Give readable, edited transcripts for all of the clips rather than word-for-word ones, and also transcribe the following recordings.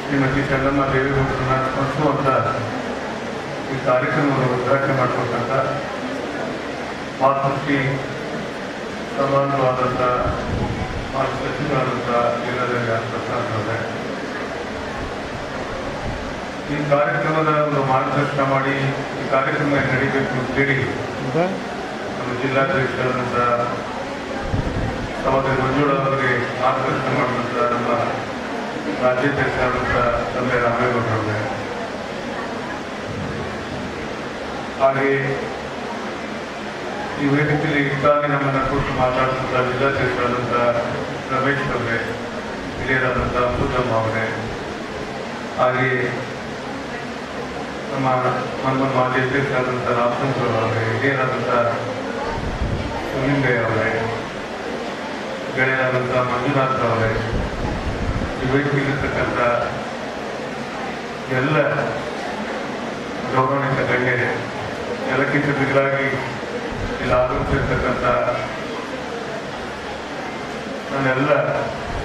ಶ್ರೀಮತಿ ಚೆನ್ನಮ್ಮ ದೇವೇಗೌಡರನ್ನ ಸ್ಮರಿಸುವಂಥ ಈ ಕಾರ್ಯಕ್ರಮವನ್ನು ಉದ್ಘಾಟನೆ ಮಾಡಿಕೊಟ್ಟಂಥ ಮಾತೃಶ್ರೀ ಸಮಾನವಾದಂಥ ಮಾಜಿ ಸಚಿವರಾದಂಥ ವೀರರಾಘವ ಪ್ರಸಾದ್ ಅವರೇ, ಈ ಕಾರ್ಯಕ್ರಮದ ಒಂದು ಮಾರ್ಗದರ್ಶನ ಮಾಡಿ ಈ ಕಾರ್ಯಕ್ರಮ ನಡೀಬೇಕು ಅಂತೇಳಿ ನಮ್ಮ ಜಿಲ್ಲಾಧ್ಯಕ್ಷರಾದಂಥ ಸಹೋದರಿ ಮಂಜುಳಾ ಅವರಿಗೆ ಮಾರ್ಗದರ್ಶನ ಮಾಡಿದಂಥ ನಮ್ಮ ರಾಜ್ಯಾಧ್ಯಕ್ಷರಾದಂಥ ತಂದೆ ರಾಮೇಗೌಡರವರೇ, ಹಾಗೆಯೇ ಈ ವೇದಿಕೆಯಲ್ಲಿ ಇದ್ದಾಗಿ ನಮ್ಮನ್ನು ಕುರಿತು ಮಾತಾಡಿದಂಥ ಜಿಲ್ಲಾಧ್ಯಕ್ಷರಾದಂಥ ರಮೇಶ್ ಅವರೇ, ಹಿರಿಯರಾದಂಥ ಅಮೃತಮ್ಮ ಅವರೇ, ಹಾಗೆಯೇ ನಮ್ಮ ಮಾಜಿ ಅಧ್ಯಕ್ಷರಾದಂಥ ರಾಮಚಂದ್ರ ಅವರೇ, ಹಿರಿಯರಾದಂಥ ಸುನಿಂಗಯ್ಯ ಅವರೇ, ಗೆಳೆಯರಾದಂಥ ಮಂಜುನಾಥ್ ಅವರೇ, ಈ ವೇದಿಕೆಯಲ್ಲಿರ್ತಕ್ಕಂಥ ಎಲ್ಲ ಗೌರವಾನ್ವಿತ ಗಣ್ಯರೇ, ಎಲ್ಲಕ್ಕಿಂತ ಮಿಗಿಲಾಗಿ ಇಲ್ಲಿ ಆಗಮಿಸಿರ್ತಕ್ಕಂಥ ನನ್ನೆಲ್ಲ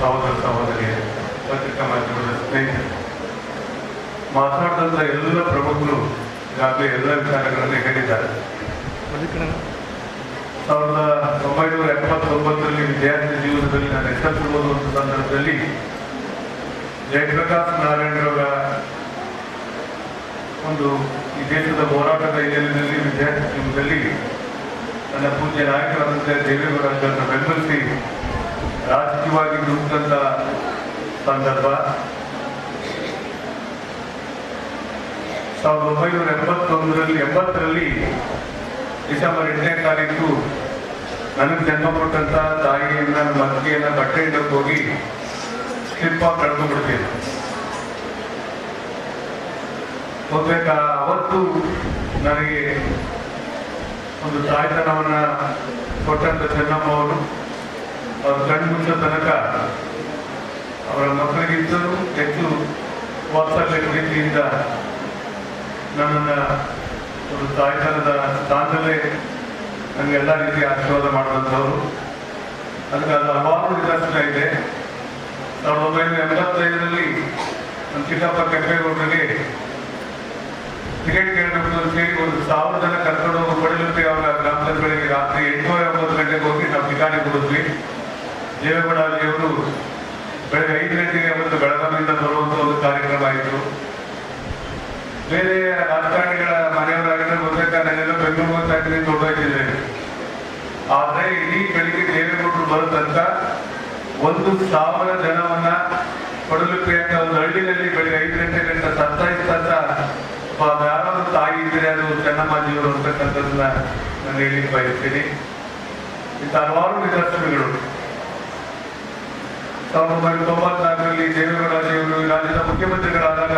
ಸಹೋದರ ಸಹೋದರಿಯರು, ಪತ್ರಿಕಾ ಮಾಧ್ಯಮದ ಸ್ನೇಹಿತರು, ಮಾತನಾಡಿದಂಥ ಎಲ್ಲ ಪ್ರಮುಖರು ಈಗಾಗಲೇ ಎಲ್ಲ ವಿಚಾರಗಳನ್ನು ಹೇಳಿದ್ದಾರೆ. 1979ರಲ್ಲಿ ವಿದ್ಯಾರ್ಥಿ ಜೀವನದಲ್ಲಿ ನಾನು SSLC ಓದುವಂಥ ಸಂದರ್ಭದಲ್ಲಿ ಜಯಪ್ರಕಾಶ್ ನಾರಾಯಣರವರ ಒಂದು ಈ ದೇಶದ ಹೋರಾಟದ ಹಿನ್ನೆಲೆಯಲ್ಲಿ ವಿದ್ಯಾರ್ಥಿ ಜೀವನದಲ್ಲಿ ನನ್ನ ಪೂಜ್ಯ ನಾಯಕರಾದಂಥ ದೇವೇಗೌಡರನ್ನು ಬೆಂಬಲಿಸಿ ರಾಜಕೀಯವಾಗಿ ನುಗ್ಗಂಥ ಸಂದರ್ಭ. 1980ರಲ್ಲಿ ಡಿಸೆಂಬರ್ 8ನೇ ತಾರೀಕು ನನಗೆ ಜನ್ಮ ಕೊಟ್ಟಂತ ತಾಯಿಯನ್ನ, ನಮ್ಮ ಅತ್ತಿಗೆಯನ್ನ ಬಟ್ಟೆ ಇಡಕ್ಕೆ ಹೋಗಿ ಸ್ಲಿಪ್ ಆಗಿ ಕಳ್ಕೊಂಡ್ಬಿಡ್ತೀನಿ. ಅವತ್ತು ನನಗೆ ಒಂದು ತಾಯ್ತನವನ್ನ ಕೊಟ್ಟಂತ ಚೆನ್ನಮ್ಮ ಅವರು ಅವ್ರ ಕಣ್ಮುಂಚ ತನಕ ಅವರ ಮಕ್ಕಳಿಗಿಂತಲೂ ಹೆಚ್ಚು ವಾತ್ಸಲ್ಯ ಪ್ರೀತಿಯಿಂದ ನನ್ನನ್ನು ಒಂದು ತಾಯ್ತನದ ಸ್ಥಾನದಲ್ಲೇ ನನಗೆಲ್ಲ ರೀತಿಯ ಆಶೀರ್ವಾದ ಮಾಡುವಂಥವ್ರು. ಅದಕ್ಕೆ ಅದು ಹಲವಾರು ನಿದರ್ಶನ ಇದೆ. 1985ರಲ್ಲಿ ನಮ್ಮ ಚಿಕ್ಕಪ್ಪ ಕೆಂಪೇಗೌಡರಿಗೆ ಟಿಕೆಟ್ ಕೇಳಬೇಕು ಅಂತ ಹೇಳಿ 1,000 ಜನ ಕರ್ಕೊಂಡು ಹೋಗಿ ಕೊಡಲಿಕ್ಕೆ ಅವರ ಗ್ರಾಮದ ಬೆಳಗ್ಗೆ ರಾತ್ರಿ 8:09 ಗಂಟೆಗೆ ಹೋಗಿ ನಾವು ಠಿಕಾಣಿ ಕೊಡಿದ್ವಿ. ದೇವೇಗೌಡ ಅವರು ಬೆಳಗ್ಗೆ 5 ಗಂಟೆಗೆ ಅವತ್ತು ಬೆಳಗಾವಿಯಿಂದ ಬರುವಂಥ ಒಂದು ಕಾರ್ಯಕ್ರಮ ಆಯಿತು. ಬೇರೆ ರಾಜಕಾರಣಿಗಳ ಮನೆಯವರಾಗಿದ್ದರೆ ಗೊತ್ತಾಗಲ್ಲ, ಬೆಂಗಳೂರು ಹೋಗ್ತಾ ಇದ್ದೀನಿ ದೊಡ್ಡಾಯ್ತಿದೆ. ಆದರೆ ಇಡೀ ಬೆಳಿಗ್ಗೆ ದೇವೇಗೌಡರು ಬರೋ ತನಕ 1,000 ಜನವನ್ನ ಕೊಡಲಿಕ್ಕೆ ಒಂದು ಹಳ್ಳಿನಲ್ಲಿ ಬೆಳಿಗ್ಗೆ 5 ಗಂಟೆ ಸತ್ತಾಯಿಸ್ತ ಯಾರಾದ್ರೂ ತಾಯಿ ಇದ್ರೆ ಅದು ಚೆನ್ನಮ್ಮಾಜಿಯವರು ಅಂತಕ್ಕಂಥದ್ದನ್ನ ನಾನು ಹೇಳಿಕ್ಕೆ ಬಯಸ್ತೀನಿ. ಇಂಥ ಹಲವಾರು ನಿದರ್ಶನಗಳು. 1994ರಲ್ಲಿ ದೇವೇಗೌಡಜಿಯವರು ರಾಜ್ಯದ ಮುಖ್ಯಮಂತ್ರಿಗಳಾದಾಗ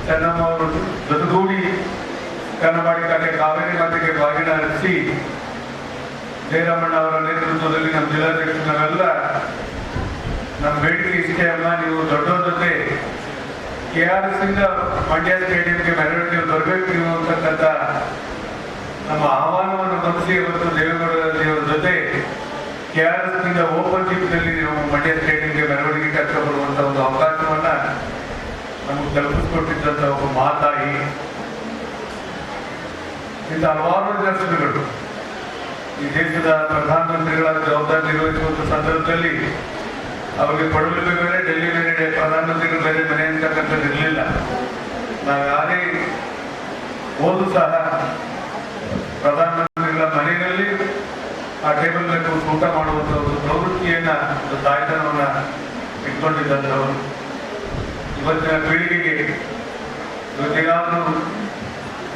ಚೆನ್ನಮ್ಮ ಅವರು ಜೊತೆಗೂಡಿ ಕನ್ನಂಬಾಡಿ ಕಾಟೆ ಕಾವೇರಿ ಮಾತೆಗೆ ಬಾಗಿನ ಹರಿಸಿ ಜಯರಾಮಣ್ಣ ಅವರ ನೇತೃತ್ವದಲ್ಲಿ ನಮ್ಮ ಜಿಲ್ಲಾಧ್ಯಕ್ಷರು ನಾವೆಲ್ಲ ನಮ್ಮ ಬೇಡಿಕೆ ಇಷ್ಟೇ ಅಮ್ಮ, ನೀವು ದೊಡ್ಡವ್ರ ಜೊತೆ KRS ಇಂದ ಮಂಡ್ಯ ಸ್ಟೇಡಿಯಂಗೆ ಮೆರವಣಿಗೆ ಬರಬೇಕು ನೀವು ಅಂತಕ್ಕಂಥ ನಮ್ಮ ಆಹ್ವಾನವನ್ನು ಮನಸ್ಸಿ ಇವತ್ತು ದೇವೇಗೌಡಜಿಯವರ ಜೊತೆ KRS ನಿಂದ ಓಪನ್ ಜಿಪ್ನಲ್ಲಿ ನಾವು ಮಂಡ್ಯ ಸ್ಟೇಡಿಯಂಗೆ ಮೆರವಣಿಗೆ ಕರ್ಕೊಂಡು ಬರುವಂಥ ಒಂದು ಅವಕಾಶವನ್ನ ನಮಗೆ ಕಲ್ಪಿಸಿಕೊಟ್ಟಿದ್ದಂಥ ಒಬ್ಬ ಮಾತಾಯಿ. ಇಂಥ ಹಲವಾರು ನಿದರ್ಶನಗಳು. ಈ ದೇಶದ ಪ್ರಧಾನಮಂತ್ರಿಗಳ ಜವಾಬ್ದಾರಿ ನಿರ್ವಹಿಸುವಂಥ ಸಂದರ್ಭದಲ್ಲಿ ಅವರಿಗೆ ಪಡುವಲ್ಲಿ ಬೇರೆ, ಡೆಲ್ಲಿ ಬೇರೆ, ಪ್ರಧಾನಮಂತ್ರಿಗಳು ಬೇರೆ ಮನೆ ಅಂತಕ್ಕಂಥದ್ದು ಇರಲಿಲ್ಲ. ನಾವು ಯಾರೇ ಓದು ಸಹ ಪ್ರಧಾನಮಂತ್ರಿಗಳ ಮನೆಯಲ್ಲಿ ಆ ಟೇಬಲ್ ಮೇಲೆ ಊಟ ಮಾಡುವಂಥ ಒಂದು ಪ್ರವೃತ್ತಿಯನ್ನ, ಒಂದು ತಾಯ್ತನವನ್ನ ಇಟ್ಕೊಂಡಿದ್ದಂಥವರು. ಇವತ್ತಿನ ಪೀಳಿಗೆಗೆ ಇವತ್ತೇನಾದರೂ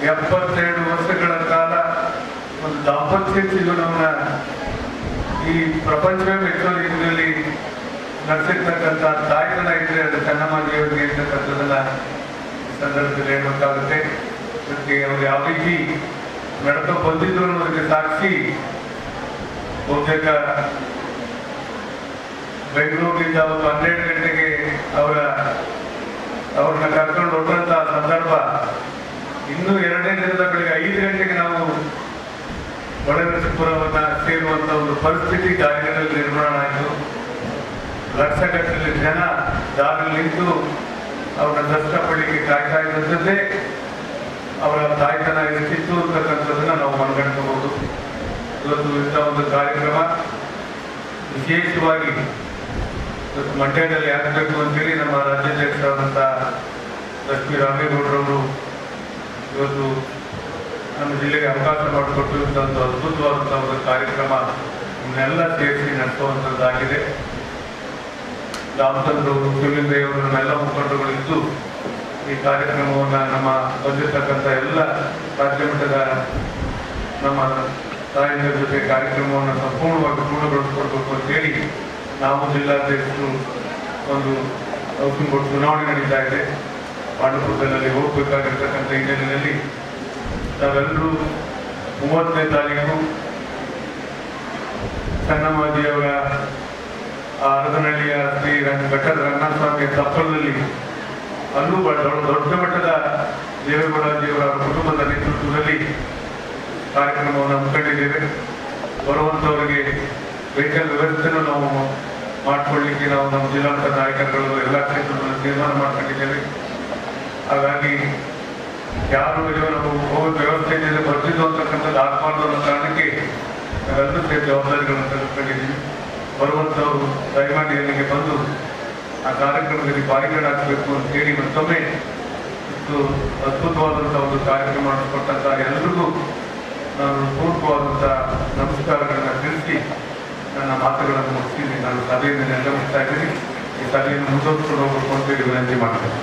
72 ವರ್ಷಗಳ ಕಾಲ ಒಂದು ದಾಂಪತ್ಯ ಜೀವನವನ್ನ ಈ ಪ್ರಪಂಚವೇ ಮೆಚ್ಚೋ ರೀತಿಯಲ್ಲಿ ನಡೆಸಿರ್ತಕ್ಕಂಥ ತಾಯ್ತನ ಇದ್ರೆ ಅದು ಚೆನ್ನಮ್ಮಾಜಿಯವರಿಗೆ ಇರ್ತಕ್ಕಂಥದ್ದನ್ನ ಸಂದರ್ಭದಲ್ಲಿ ಹೇಳಬೇಕಾಗುತ್ತೆ. ಅದಕ್ಕೆ ಅವರು ಯಾವ ರೀತಿ ನಡ್ಕೊ ಬಂದಿದ್ರು ಅನ್ನೋದಕ್ಕೆ ಸಾಕ್ಷಿ ಬಹುತೇಕ ಬೆಂಗಳೂರಿನಿಂದ ಒಂದು 12 ಗಂಟೆಗೆ ಅವ್ರನ್ನ ಕರ್ಕೊಂಡು ಹೊರಟಂತ ಸಂದರ್ಭ. ಇನ್ನು 2ನೇ ದಿನದ ಬೆಳಗ್ಗೆ 5 ಗಂಟೆಗೆ ನಾವು ಹೊಳೆನರಸೀಪುರವನ್ನ ಸೇರುವಂತ ಒಂದು ಪರಿಸ್ಥಿತಿ ಕಾರ್ಯಗಳಲ್ಲಿ ನಿರ್ಮಾಣ ಆಯಿತು. ಲಕ್ಷಗಟ್ಟಲೆ ಜನ ದಾರಿಯಲ್ಲಿ ನಿಂತು ಅವರ ದರ್ಶನ ಪಡೆಯಲಿಕ್ಕೆ ಕಾಯ್ತಾ ಇದ್ದಂಥದ್ದೇ ಅವರ ತಾಯ್ತನ ಇರುತ್ತಿತ್ತು ಅಂತಕ್ಕಂಥದ್ದನ್ನ ನಾವು ಮನಗಂಡಬಹುದು. ಇವತ್ತು ಇಂಥ ಒಂದು ಕಾರ್ಯಕ್ರಮ ವಿಶೇಷವಾಗಿ ಇವತ್ತು ಮಂಡ್ಯದಲ್ಲಿ ಆಗಬೇಕು ಅಂತೇಳಿ ನಮ್ಮ ರಾಜ್ಯಾಧ್ಯಕ್ಷರಾದಂಥ ಲಕ್ಷ್ಮೀ ರಾಮೇಗೌಡರವರು ಇವತ್ತು ನಮ್ಮ ಜಿಲ್ಲೆಗೆ ಅವಕಾಶ ಮಾಡಿಕೊಟ್ಟಿರುವಂಥ ಒಂದು ಅದ್ಭುತವಾದಂಥ ಒಂದು ಕಾರ್ಯಕ್ರಮ ಇವನ್ನೆಲ್ಲ ಸೇರಿಸಿ ನಡೆಸುವಂಥದ್ದಾಗಿದೆ. ರಾಮಚಂದ್ರವರು, ಶಿವಲಿಂಗಯ್ಯವರನ್ನೆಲ್ಲ ಮುಖಂಡರುಗಳಿದ್ದು ಈ ಕಾರ್ಯಕ್ರಮವನ್ನು ನಮ್ಮ ಬಂದಿರತಕ್ಕಂಥ ಎಲ್ಲ ರಾಜ್ಯ ಮಟ್ಟದ ನಮ್ಮ ತಾಯಂದಿರ ಜೊತೆ ಕಾರ್ಯಕ್ರಮವನ್ನು ಸಂಪೂರ್ಣವಾಗಿ ಪೂರ್ಣಗೊಳಿಸಿಕೊಡ್ಬೇಕು ಅಂತೇಳಿ ನಾವು ಜಿಲ್ಲಾಧ್ಯಕ್ಷರು ಒಂದು ಔಷಧ ಚುನಾವಣೆ ನಡೀತಾ ಇದೆ. ಪಾಂಡವಪುರದಲ್ಲಿ ಹೋಗಬೇಕಾಗಿರ್ತಕ್ಕಂಥ ಹಿನ್ನೆಲೆಯಲ್ಲಿ ನಾವೆಲ್ಲರೂ 30ನೇ ತಾರೀಕು ಚನ್ನಮ್ಮಾಜಿಯವರ ಹರದನಹಳ್ಳಿಯ ಶ್ರೀ ಘಟ್ಟದ ರಂಗನಾಥಸ್ವಾಮಿಯ ತಪ್ಪಲಲ್ಲಿ ಅಲ್ಲೂ ದೊಡ್ಡ ಮಟ್ಟದ ದೇವೇಗೌಡಜಿಯವರ ಕುಟುಂಬದ ನೇತೃತ್ವದಲ್ಲಿ ಕಾರ್ಯಕ್ರಮವನ್ನು ಹಮ್ಮಿಕೊಂಡಿದ್ದೇವೆ. ಬರುವಂಥವರಿಗೆ ವೆಹಿಕಲ್ ವ್ಯವಸ್ಥೆಯನ್ನು ನಾವು ಮಾಡಿಕೊಳ್ಳಿಕ್ಕೆ ನಾವು ನಮ್ಮ ಜಿಲ್ಲಾಮಟ್ಟದ ನಾಯಕರುಗಳು ಎಲ್ಲ ಕ್ಷೇತ್ರದಲ್ಲಿ ತೀರ್ಮಾನ ಮಾಡ್ಕೊಂಡಿದ್ದೇವೆ. ಹಾಗಾಗಿ ಯಾರು ನಾವು ಹೋಗೋ ವ್ಯವಸ್ಥೆಯಲ್ಲಿ ಬರ್ತಿದ್ದು ಅಂತಕ್ಕಂಥದ್ದು ಆಗಬಾರ್ದು ಅನ್ನೋ ಕಾರಣಕ್ಕೆ ನಾವೆಲ್ಲರೂ ಸೇರಿ ಜವಾಬ್ದಾರಿಗಳನ್ನು ತೆಗೆದುಕೊಂಡಿದ್ದೀವಿ. ಬರುವಂಥವರು ದಯಮಾಡಿ ಅಲ್ಲಿಗೆ ಬಂದು ಆ ಕಾರ್ಯಕ್ರಮದಲ್ಲಿ ಪಾಲ್ಗೊಳ್ಳಬೇಕು ಅಂತ ಹೇಳಿ ಮತ್ತೊಮ್ಮೆ ಇಷ್ಟು ಅದ್ಭುತವಾದಂಥ ಒಂದು ಕಾರ್ಯಕ್ರಮ ಮಾಡಿಕೊಟ್ಟಂಥ ಎಲ್ಲರಿಗೂ ನಾನು ಪೂರ್ವಕವಾದಂಥ ನಮಸ್ಕಾರಗಳನ್ನು ತಿಳಿಸಿ ನನ್ನ ಮಾತುಗಳನ್ನು ಮುಗಿಸಿ ನಾನು ಸಭೆಯನ್ನು ನಿರ್ಗಮಿಸ್ತಾ ಇದ್ದೀನಿ. ಈ ಸಭೆಯನ್ನು ಮುಂದುವರಿಸಿಕೊಂಡು ಹೋಗಬೇಕು ಅಂತ ಹೇಳಿ ವಿನಂತಿ ಮಾಡ್ತೇನೆ.